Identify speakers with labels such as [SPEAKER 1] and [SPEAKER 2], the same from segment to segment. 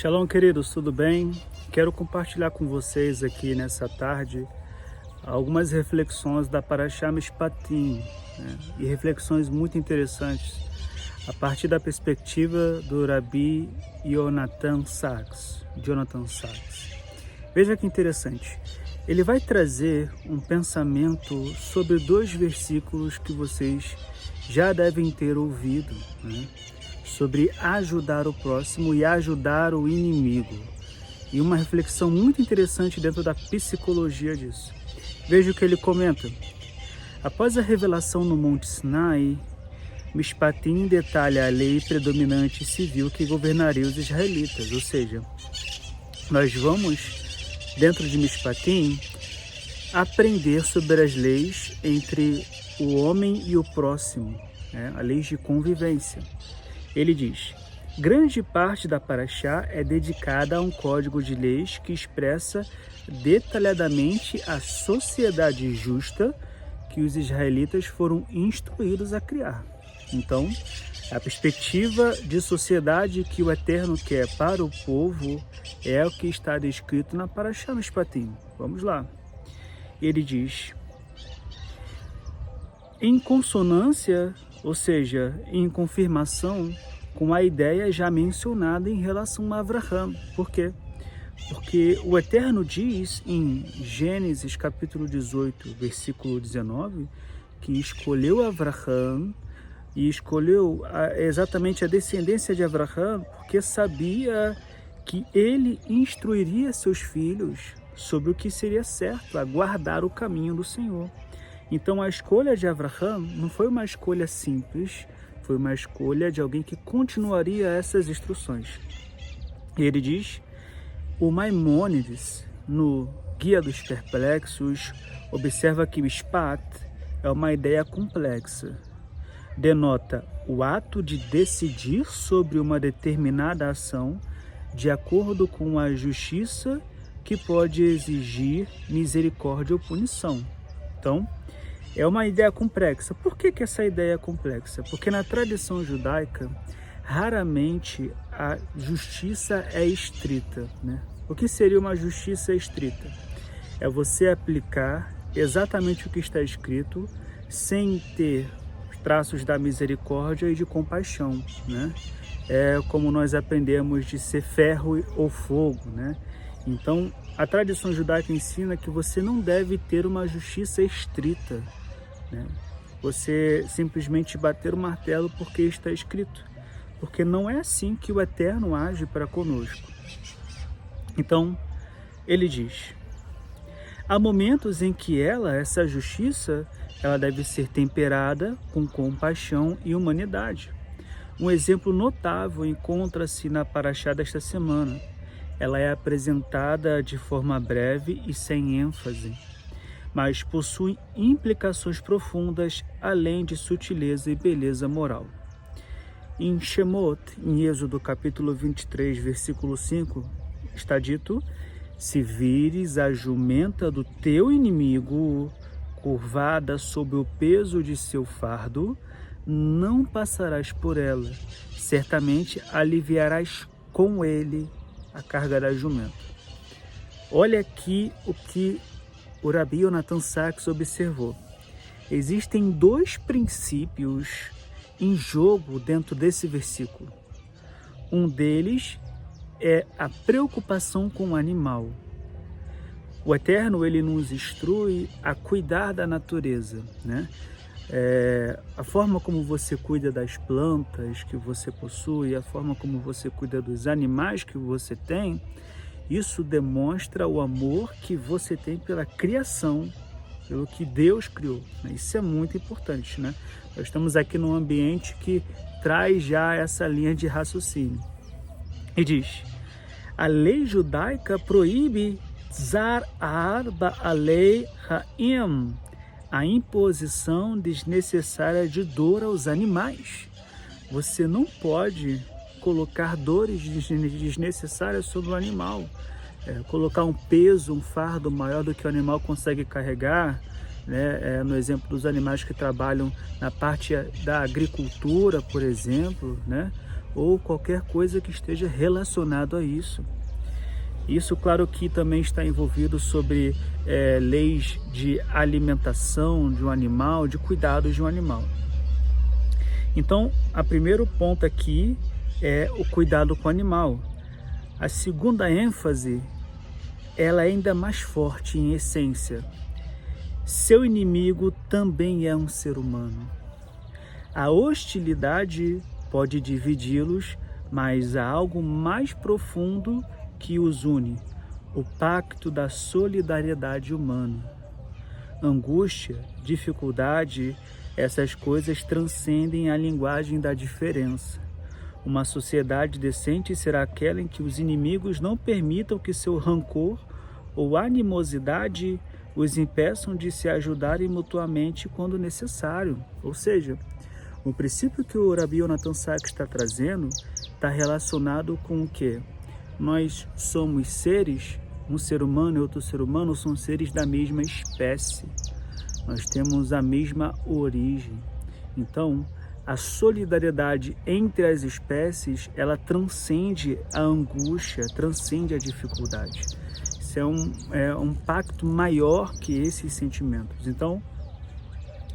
[SPEAKER 1] Shalom, queridos, tudo bem? Quero compartilhar com vocês aqui nessa tarde algumas reflexões da Parashá Mishpatim, e reflexões muito interessantes a partir da perspectiva do Rabi Jonathan Sacks. Veja que interessante, ele vai trazer um pensamento sobre dois versículos que vocês já devem ter ouvido, sobre ajudar o próximo e ajudar o inimigo. E uma reflexão muito interessante dentro da psicologia disso. Veja o que ele comenta. Após a revelação no Monte Sinai, Mishpatim detalha a lei predominante civil que governaria os israelitas. Ou seja, nós vamos, dentro de Mishpatim, aprender sobre as leis entre o homem e o próximo, a lei de convivência. Ele diz: grande parte da Parashá é dedicada a um código de leis que expressa detalhadamente a sociedade justa que os israelitas foram instruídos a criar. Então, a perspectiva de sociedade que o Eterno quer para o povo é o que está descrito na Parashá Mishpatim. Vamos lá. Ele diz: em consonância, ou seja, em confirmação com a ideia já mencionada em relação a Avraham. Por quê? Porque o Eterno diz em Gênesis capítulo 18, versículo 19, que escolheu Avraham e escolheu exatamente a descendência de Avraham porque sabia que ele instruiria seus filhos sobre o que seria certo, a guardar o caminho do Senhor. Então a escolha de Avraham não foi uma escolha simples, foi uma escolha de alguém que continuaria essas instruções. E ele diz, o Maimônides, no Guia dos Perplexos, observa que o Mishpat é uma ideia complexa. Denota o ato de decidir sobre uma determinada ação de acordo com a justiça que pode exigir misericórdia ou punição. Então, é uma ideia complexa. Por que essa ideia é complexa? Porque na tradição judaica, raramente a justiça é estrita. O que seria uma justiça estrita? É você aplicar exatamente o que está escrito sem ter traços da misericórdia e de compaixão. É como nós aprendemos de ser ferro ou fogo. Então, a tradição judaica ensina que você não deve ter uma justiça estrita. Você simplesmente bater o martelo porque está escrito. Porque não é assim que o Eterno age para conosco. Então, ele diz, há momentos em que essa justiça, ela deve ser temperada com compaixão e humanidade. Um exemplo notável encontra-se na Parashá desta semana. Ela é apresentada de forma breve e sem ênfase, mas possui implicações profundas, além de sutileza e beleza moral. Em Shemot, em Êxodo capítulo 23, versículo 5, está dito, se vires a jumenta do teu inimigo curvada sob o peso de seu fardo, não passarás por ela, certamente aliviarás com ele a carga da jumenta. Olha aqui o que o Rabi Jonathan Sacks observou. Existem dois princípios em jogo dentro desse versículo. Um deles é a preocupação com o animal. O Eterno, ele nos instrui a cuidar da natureza, a forma como você cuida das plantas que você possui, a forma como você cuida dos animais que você tem, isso demonstra o amor que você tem pela criação, pelo que Deus criou. Isso é muito importante. Nós estamos aqui num ambiente que traz já essa linha de raciocínio. E diz, a lei judaica proíbe zar arba alei ha'im, a imposição desnecessária de dor aos animais. Você não pode colocar dores desnecessárias sobre o animal, colocar um peso, um fardo maior do que o animal consegue carregar, no exemplo dos animais que trabalham na parte da agricultura, por exemplo, ou qualquer coisa que esteja relacionado a isso. Isso, claro, que também está envolvido sobre leis de alimentação de um animal, de cuidados de um animal. Então, o primeiro ponto aqui é o cuidado com o animal. A segunda ênfase, ela é ainda mais forte em essência. Seu inimigo também é um ser humano. A hostilidade pode dividi-los, mas há algo mais profundo que os une, o pacto da solidariedade humana. Angústia, dificuldade, essas coisas transcendem a linguagem da diferença. Uma sociedade decente será aquela em que os inimigos não permitam que seu rancor ou animosidade os impeçam de se ajudarem mutuamente quando necessário. Ou seja, o princípio que o Rabbi Yonatan Sachs está trazendo está relacionado com o quê? Nós somos seres, um ser humano e outro ser humano são seres da mesma espécie. Nós temos a mesma origem. Então, a solidariedade entre as espécies, ela transcende a angústia, transcende a dificuldade. Isso é um pacto maior que esses sentimentos. Então,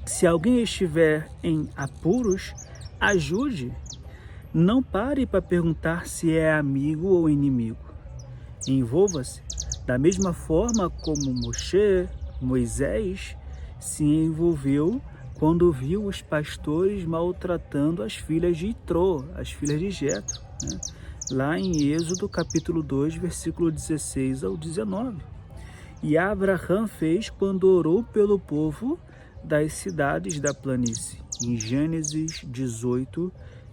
[SPEAKER 1] se alguém estiver em apuros, ajude. Não pare para perguntar se é amigo ou inimigo. Envolva-se da mesma forma como Moisés se envolveu quando viu os pastores maltratando as filhas de Itró, as filhas de Jetro, né? Lá em Êxodo capítulo 2, versículo 16 ao 19. E Abraham fez quando orou pelo povo das cidades da planície, em Gênesis 18,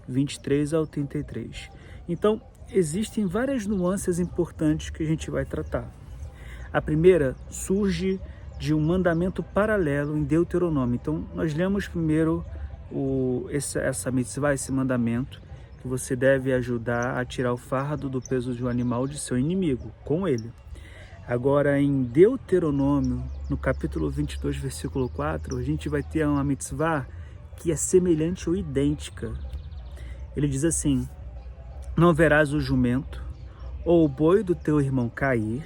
[SPEAKER 1] 23 ao 33. Então, existem várias nuances importantes que a gente vai tratar. A primeira surge de um mandamento paralelo em Deuteronômio. Então, nós lemos primeiro essa mitzvah, esse mandamento, que você deve ajudar a tirar o fardo do peso de um animal de seu inimigo, com ele. Agora, em Deuteronômio, no capítulo 22, versículo 4, a gente vai ter uma mitzvah que é semelhante ou idêntica. Ele diz assim: não verás o jumento ou o boi do teu irmão cair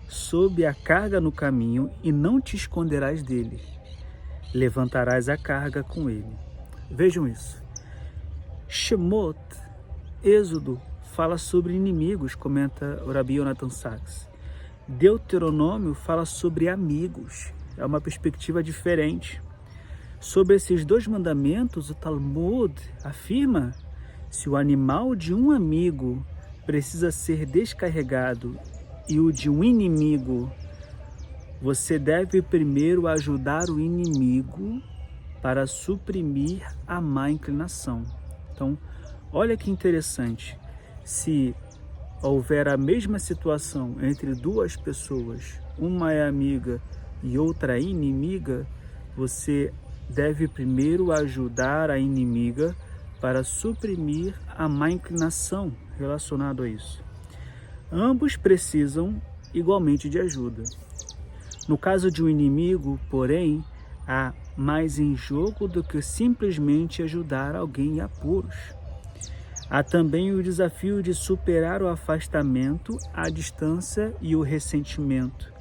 [SPEAKER 1] sob a carga no caminho e não te esconderás dele. Levantarás a carga com ele. Vejam isso. Shemot, Êxodo, fala sobre inimigos, comenta o Rabbi Yonatan Sachs. Deuteronômio fala sobre amigos. É uma perspectiva diferente. Sobre esses dois mandamentos, o Talmud afirma: se o animal de um amigo precisa ser descarregado e o de um inimigo, você deve primeiro ajudar o inimigo para suprimir a má inclinação. Então, olha que interessante. Se houver a mesma situação entre duas pessoas, uma é amiga e outra é inimiga, você deve primeiro ajudar a inimiga para suprimir a má inclinação relacionada a isso. Ambos precisam igualmente de ajuda. No caso de um inimigo, porém, há mais em jogo do que simplesmente ajudar alguém em apuros. Há também o desafio de superar o afastamento, a distância e o ressentimento.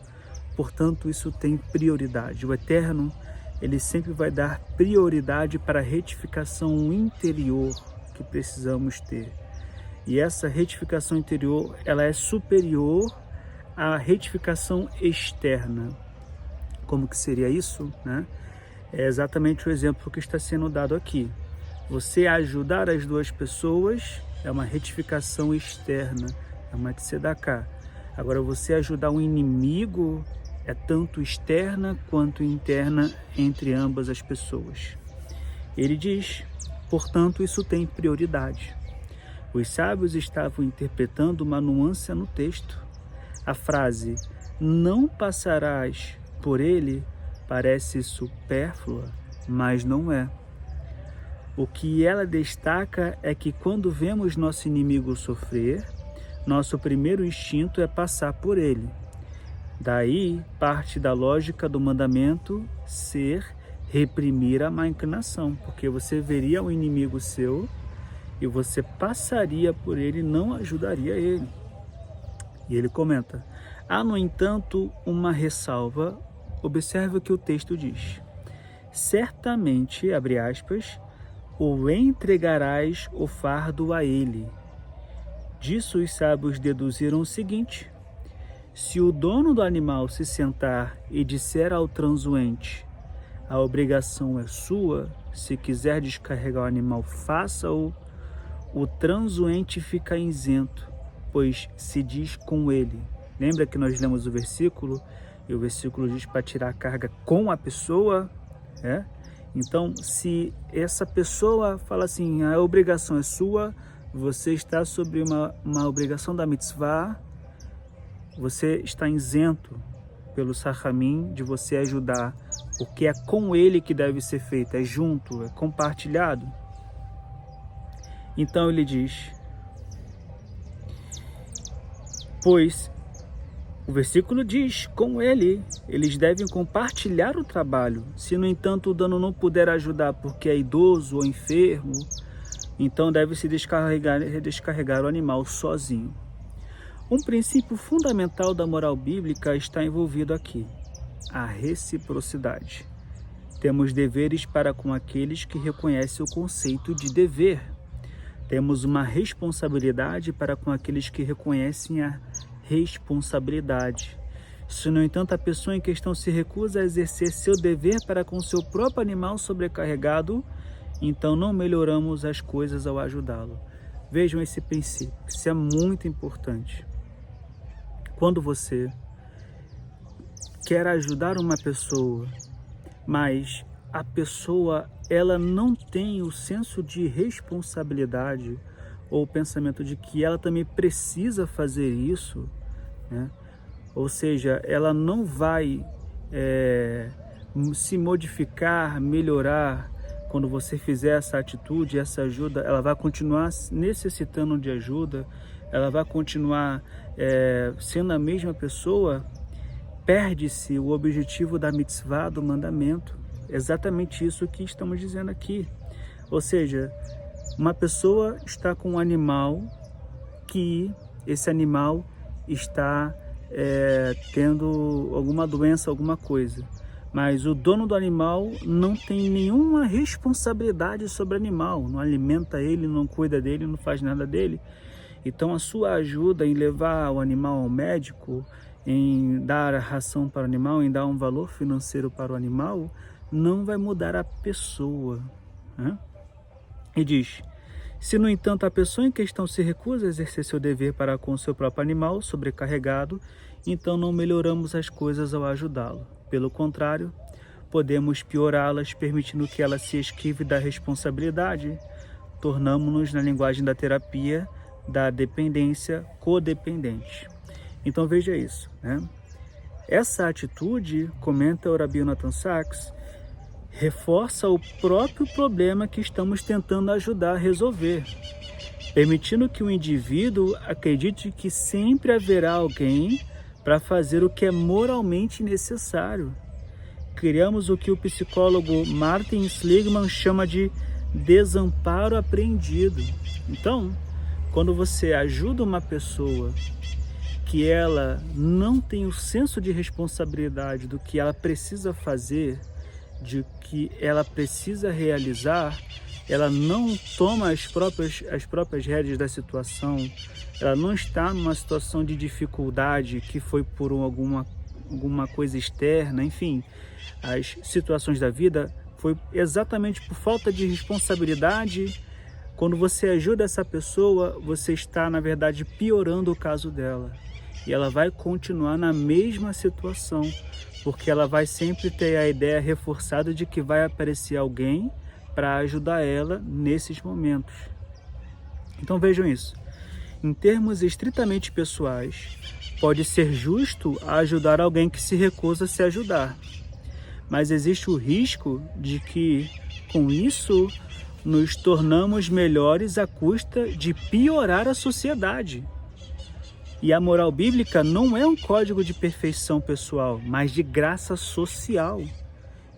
[SPEAKER 1] Portanto, isso tem prioridade. O Eterno, ele sempre vai dar prioridade para a retificação interior que precisamos ter. E essa retificação interior, ela é superior à retificação externa. Como que seria isso, né? É exatamente o exemplo que está sendo dado aqui. Você ajudar as duas pessoas é uma retificação externa, é uma tzedakah. Agora, você ajudar um inimigo é tanto externa quanto interna entre ambas as pessoas. Ele diz, portanto, isso tem prioridade. Os sábios estavam interpretando uma nuance no texto. A frase, não passarás por ele, parece supérflua, mas não é. O que ela destaca é que quando vemos nosso inimigo sofrer, nosso primeiro instinto é passar por ele. Daí parte da lógica do mandamento ser reprimir a má inclinação, porque você veria um inimigo seu e você passaria por ele e não ajudaria ele. E ele comenta: há, no entanto, uma ressalva. Observe o que o texto diz. Certamente, abre aspas, ou entregarás o fardo a ele. Disso os sábios deduziram o seguinte: se o dono do animal se sentar e disser ao transuente: a obrigação é sua, se quiser descarregar o animal, faça-o, o transuente fica isento, pois se diz com ele. Lembra que nós lemos o versículo? E o versículo diz para tirar a carga com a pessoa, né? Então, se essa pessoa fala assim: a obrigação é sua, você está sobre uma obrigação da mitzvah, você está isento pelo Sachamim de você ajudar, porque é com ele que deve ser feito, é junto, é compartilhado. Então ele diz, pois o versículo diz, com ele, eles devem compartilhar o trabalho. Se, no entanto, o dono não puder ajudar porque é idoso ou enfermo, então deve-se descarregar o animal sozinho. Um princípio fundamental da moral bíblica está envolvido aqui: a reciprocidade. Temos deveres para com aqueles que reconhecem o conceito de dever. Temos uma responsabilidade para com aqueles que reconhecem a responsabilidade. Se, no entanto, a pessoa em questão se recusa a exercer seu dever para com seu próprio animal sobrecarregado, então não melhoramos as coisas ao ajudá-lo. Vejam esse princípio, isso é muito importante. Quando você quer ajudar uma pessoa, mas a pessoa ela não tem o senso de responsabilidade ou o pensamento de que ela também precisa fazer isso, né? Ou seja, ela não vai se modificar, melhorar quando você fizer essa atitude, essa ajuda, ela vai continuar necessitando de ajuda, ela vai continuar sendo a mesma pessoa, perde-se o objetivo da mitzvah, do mandamento. Exatamente isso que estamos dizendo aqui. Ou seja, uma pessoa está com um animal que esse animal está tendo alguma doença, alguma coisa. Mas o dono do animal não tem nenhuma responsabilidade sobre o animal, não alimenta ele, não cuida dele, não faz nada dele. Então a sua ajuda em levar o animal ao médico, em dar a ração para o animal, em dar um valor financeiro para o animal, não vai mudar a pessoa, né? E diz: se, no entanto, a pessoa em questão se recusa a exercer seu dever para com o seu próprio animal sobrecarregado, então não melhoramos as coisas ao ajudá-lo. Pelo contrário, podemos piorá-las, permitindo que ela se esquive da responsabilidade. Tornamos-nos, na linguagem da terapia, da dependência codependente. Então veja isso, né? Essa atitude, comenta o Rabbi Natan Sachs, reforça o próprio problema que estamos tentando ajudar a resolver, permitindo que o indivíduo acredite que sempre haverá alguém para fazer o que é moralmente necessário. Criamos o que o psicólogo Martin Seligman chama de desamparo apreendido. Então, quando você ajuda uma pessoa que ela não tem o senso de responsabilidade do que ela precisa fazer, de que ela precisa realizar, ela não toma as próprias rédeas da situação, ela não está numa situação de dificuldade que foi por alguma coisa externa, enfim, as situações da vida foi exatamente por falta de responsabilidade. Quando você ajuda essa pessoa, você está, na verdade, piorando o caso dela. E ela vai continuar na mesma situação, porque ela vai sempre ter a ideia reforçada de que vai aparecer alguém para ajudar ela nesses momentos. Então vejam isso. Em termos estritamente pessoais, pode ser justo ajudar alguém que se recusa a se ajudar. Mas existe o risco de que, com isso, nos tornamos melhores à custa de piorar a sociedade. E a moral bíblica não é um código de perfeição pessoal, mas de graça social.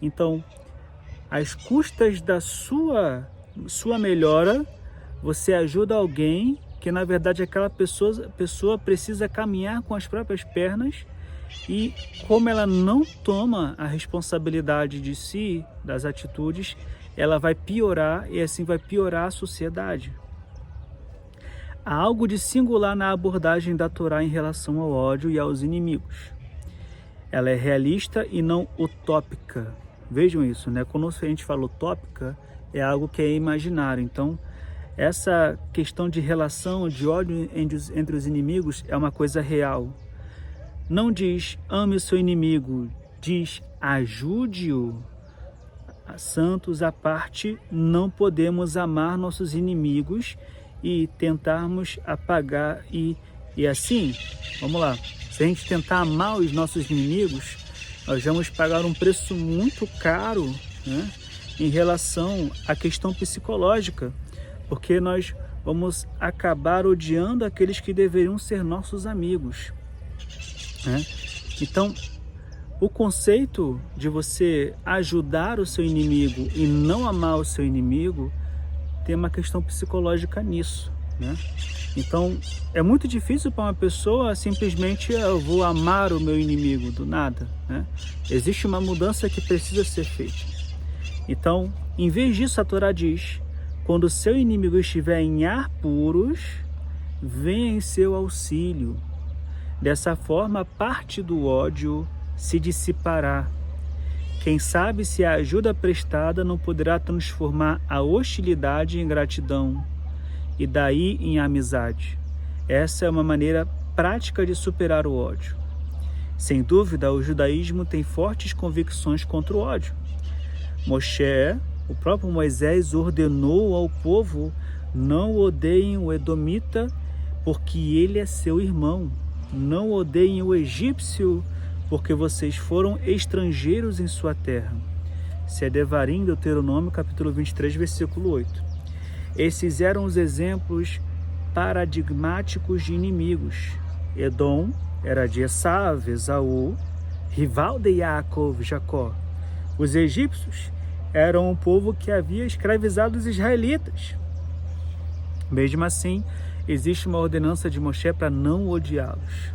[SPEAKER 1] Então, às custas da sua melhora, você ajuda alguém que na verdade aquela pessoa precisa caminhar com as próprias pernas, e como ela não toma a responsabilidade de si, das atitudes, ela vai piorar e assim vai piorar a sociedade. Há algo de singular na abordagem da Torá em relação ao ódio e aos inimigos. Ela é realista e não utópica. Vejam isso, né? Quando a gente fala utópica, é algo que é imaginário. Então, essa questão de relação, de ódio entre os inimigos é uma coisa real. Não diz ame o seu inimigo, diz ajude-o. Santos à parte, não podemos amar nossos inimigos e tentarmos apagar e assim, vamos lá, se a gente tentar amar os nossos inimigos, nós vamos pagar um preço muito caro, né, em relação à questão psicológica, porque nós vamos acabar odiando aqueles que deveriam ser nossos amigos, né? Então, o conceito de você ajudar o seu inimigo e não amar o seu inimigo tem uma questão psicológica nisso, né? Então, é muito difícil para uma pessoa simplesmente eu vou amar o meu inimigo do nada, né? Existe uma mudança que precisa ser feita. Então, em vez disso, a Torá diz: quando o seu inimigo estiver em apuros, venha em seu auxílio. Dessa forma, parte do ódio se dissipará. Quem sabe se a ajuda prestada não poderá transformar a hostilidade em gratidão e daí em amizade. Essa é uma maneira prática de superar o ódio. Sem dúvida, o judaísmo tem fortes convicções contra o ódio. Moshe, o próprio Moisés, ordenou ao povo: não odeiem o edomita, porque ele é seu irmão. Não odeiem o egípcio, porque vocês foram estrangeiros em sua terra. Se é Devarim, Deuteronômio, capítulo 23, versículo 8. Esses eram os exemplos paradigmáticos de inimigos. Edom era de Esav, Esaú, rival de Yaakov, Jacó. Os egípcios eram um povo que havia escravizado os israelitas. Mesmo assim, existe uma ordenança de Moshe para não odiá-los.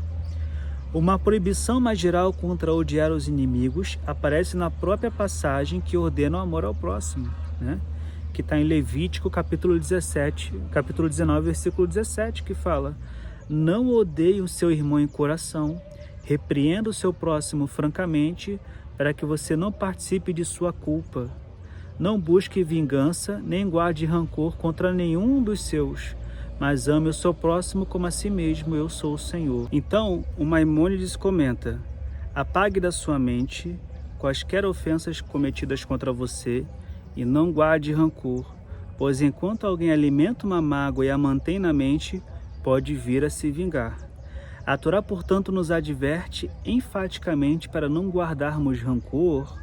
[SPEAKER 1] Uma proibição mais geral contra odiar os inimigos aparece na própria passagem que ordena o amor ao próximo, né? Que está em Levítico, capítulo 19, versículo 17, que fala: não odeie o seu irmão em coração, repreenda o seu próximo francamente, para que você não participe de sua culpa. Não busque vingança, nem guarde rancor contra nenhum dos seus, mas ame o seu próximo como a si mesmo, eu sou o Senhor. Então, o Maimônides comenta: apague da sua mente quaisquer ofensas cometidas contra você e não guarde rancor, pois enquanto alguém alimenta uma mágoa e a mantém na mente, pode vir a se vingar. A Torá, portanto, nos adverte enfaticamente para não guardarmos rancor,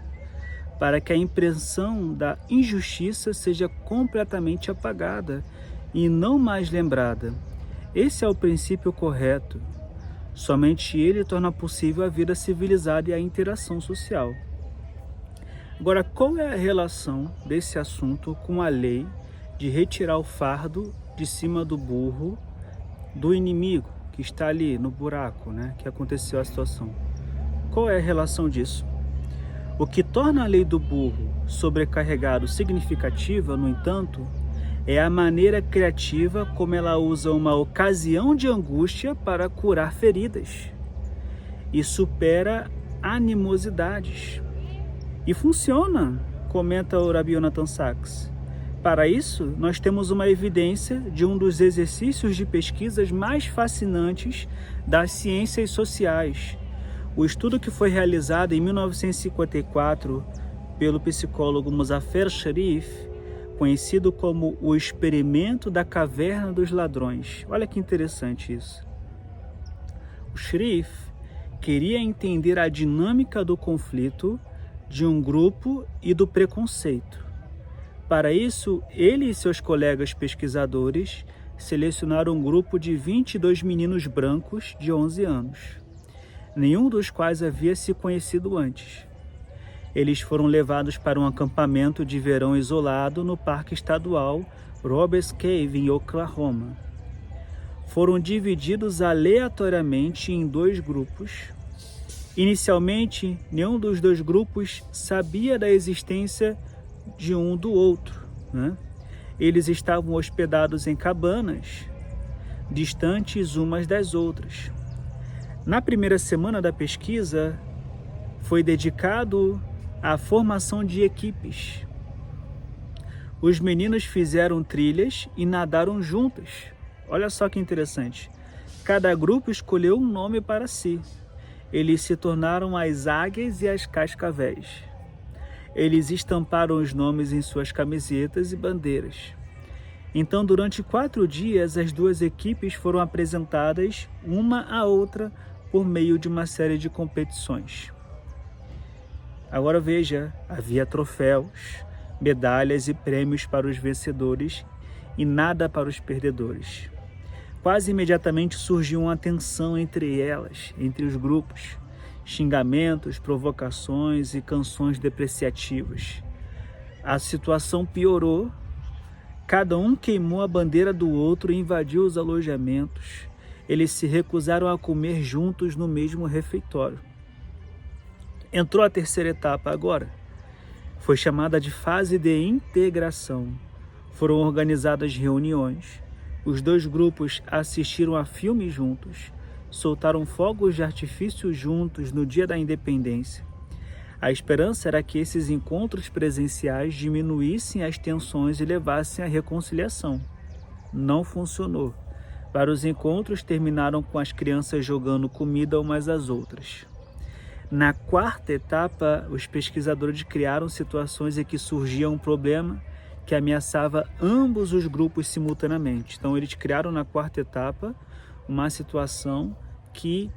[SPEAKER 1] para que a impressão da injustiça seja completamente apagada e não mais lembrada. Esse é o princípio correto. Somente ele torna possível a vida civilizada e a interação social. Agora, qual é a relação desse assunto com a lei de retirar o fardo de cima do burro do inimigo que está ali no buraco, né, que aconteceu a situação? Qual é a relação disso? O que torna a lei do burro sobrecarregado significativa, no entanto, é a maneira criativa como ela usa uma ocasião de angústia para curar feridas e supera animosidades. E funciona, comenta o Rabbi Yonatan Sachs. Para isso, nós temos uma evidência de um dos exercícios de pesquisas mais fascinantes das ciências sociais. O estudo que foi realizado em 1954 pelo psicólogo Muzafer Sherif, conhecido como o experimento da caverna dos ladrões. Olha que interessante isso. O Sherif queria entender a dinâmica do conflito de um grupo e do preconceito. Para isso, ele e seus colegas pesquisadores selecionaram um grupo de 22 meninos brancos de 11 anos, nenhum dos quais havia se conhecido antes. Eles foram levados para um acampamento de verão isolado no Parque Estadual Robbers Cave, em Oklahoma. Foram divididos aleatoriamente em 2 grupos. Inicialmente, nenhum dos 2 grupos sabia da existência de um do outro, né? Eles estavam hospedados em cabanas, distantes umas das outras. Na primeira semana da pesquisa, foi dedicado à formação de equipes. Os meninos fizeram trilhas e nadaram juntos. Olha só que interessante. Cada grupo escolheu um nome para si. Eles se tornaram as águias e as cascavéis. Eles estamparam os nomes em suas camisetas e bandeiras. Então, durante 4 dias, as 2 equipes foram apresentadas uma à outra por meio de uma série de competições. Agora veja, havia troféus, medalhas e prêmios para os vencedores e nada para os perdedores. Quase imediatamente surgiu uma tensão entre elas, entre os grupos, xingamentos, provocações e canções depreciativas. A situação piorou, cada um queimou a bandeira do outro e invadiu os alojamentos. Eles se recusaram a comer juntos no mesmo refeitório. Entrou a terceira etapa agora. Foi chamada de fase de integração. Foram organizadas reuniões. Os 2 grupos assistiram a filmes juntos. Soltaram fogos de artifício juntos no dia da independência. A esperança era que esses encontros presenciais diminuíssem as tensões e levassem à reconciliação. Não funcionou. Vários encontros terminaram com as crianças jogando comida umas às outras. Na 4ª etapa, os pesquisadores criaram situações em que surgia um problema que ameaçava ambos os grupos simultaneamente. Então, eles criaram na 4ª etapa uma situação que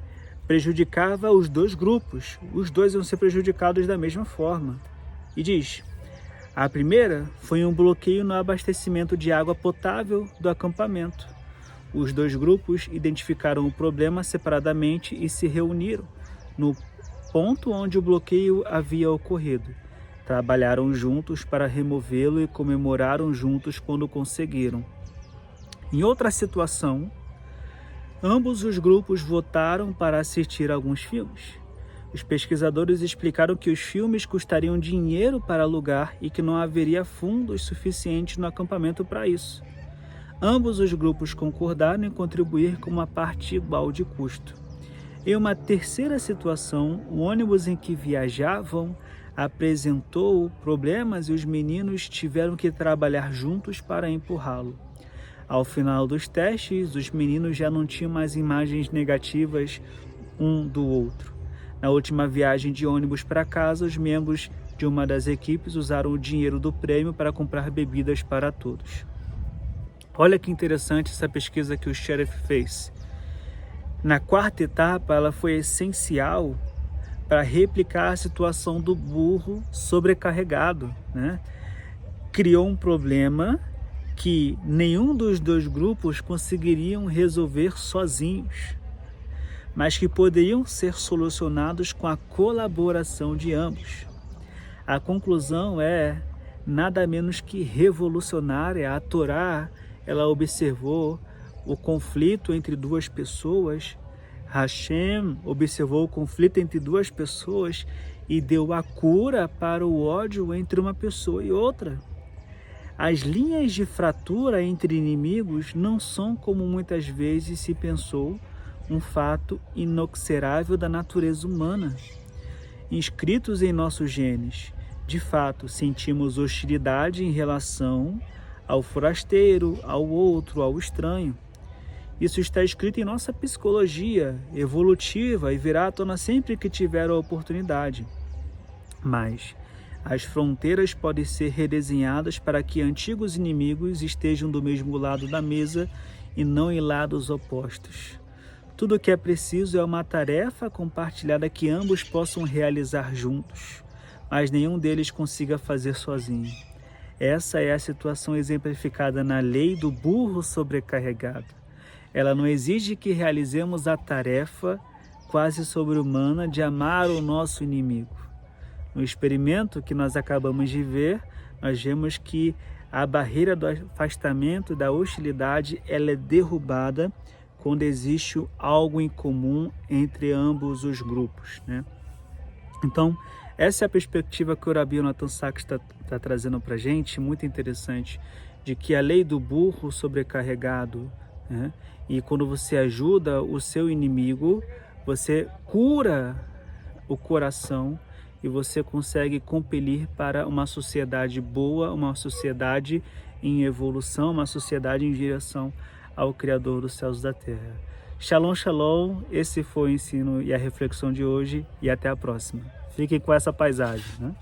[SPEAKER 1] prejudicava os 2 grupos. Os 2 iam ser prejudicados da mesma forma. E diz, a primeira foi um bloqueio no abastecimento de água potável do acampamento. Os 2 grupos identificaram o problema separadamente e se reuniram no ponto onde o bloqueio havia ocorrido. Trabalharam juntos para removê-lo e comemoraram juntos quando conseguiram. Em outra situação, ambos os grupos votaram para assistir a alguns filmes. Os pesquisadores explicaram que os filmes custariam dinheiro para alugar e que não haveria fundos suficientes no acampamento para isso. Ambos os grupos concordaram em contribuir com uma parte igual de custo. Em uma terceira situação, o ônibus em que viajavam apresentou problemas e os meninos tiveram que trabalhar juntos para empurrá-lo. Ao final dos testes, os meninos já não tinham mais imagens negativas um do outro. Na última viagem de ônibus para casa, os membros de uma das equipes usaram o dinheiro do prêmio para comprar bebidas para todos. Olha que interessante essa pesquisa que o Sheriff fez. Na 4ª etapa, ela foi essencial para replicar a situação do burro sobrecarregado, né? Criou um problema que nenhum dos 2 grupos conseguiriam resolver sozinhos, mas que poderiam ser solucionados com a colaboração de ambos. A conclusão é nada menos que revolucionária. A Torá, ela observou o conflito entre 2 pessoas. Hashem observou o conflito entre 2 pessoas e deu a cura para o ódio entre uma pessoa e outra. As linhas de fratura entre inimigos não são, como muitas vezes se pensou, um fato inexorável da natureza humana. Inscritos em nossos genes, de fato, sentimos hostilidade em relação ao forasteiro, ao outro, ao estranho. Isso está escrito em nossa psicologia evolutiva e virá à tona sempre que tiver a oportunidade. Mas as fronteiras podem ser redesenhadas para que antigos inimigos estejam do mesmo lado da mesa e não em lados opostos. Tudo o que é preciso é uma tarefa compartilhada que ambos possam realizar juntos, mas nenhum deles consiga fazer sozinho. Essa é a situação exemplificada na lei do burro sobrecarregado. Ela não exige que realizemos a tarefa quase sobre-humana de amar o nosso inimigo. No experimento que nós acabamos de ver, nós vemos que A barreira do afastamento, da hostilidade, ela é derrubada quando existe algo em comum entre ambos os grupos, né? Então, essa é a perspectiva que o Rabbi Yonatan Sachs está trazendo para a gente, muito interessante, de que a lei do burro sobrecarregado, né? E quando você ajuda o seu inimigo, você cura o coração e você consegue compelir para uma sociedade boa, uma sociedade em evolução, uma sociedade em direção ao Criador dos céus e da terra. Shalom, shalom, esse foi o ensino e a reflexão de hoje e até a próxima. Fiquem com essa paisagem, né?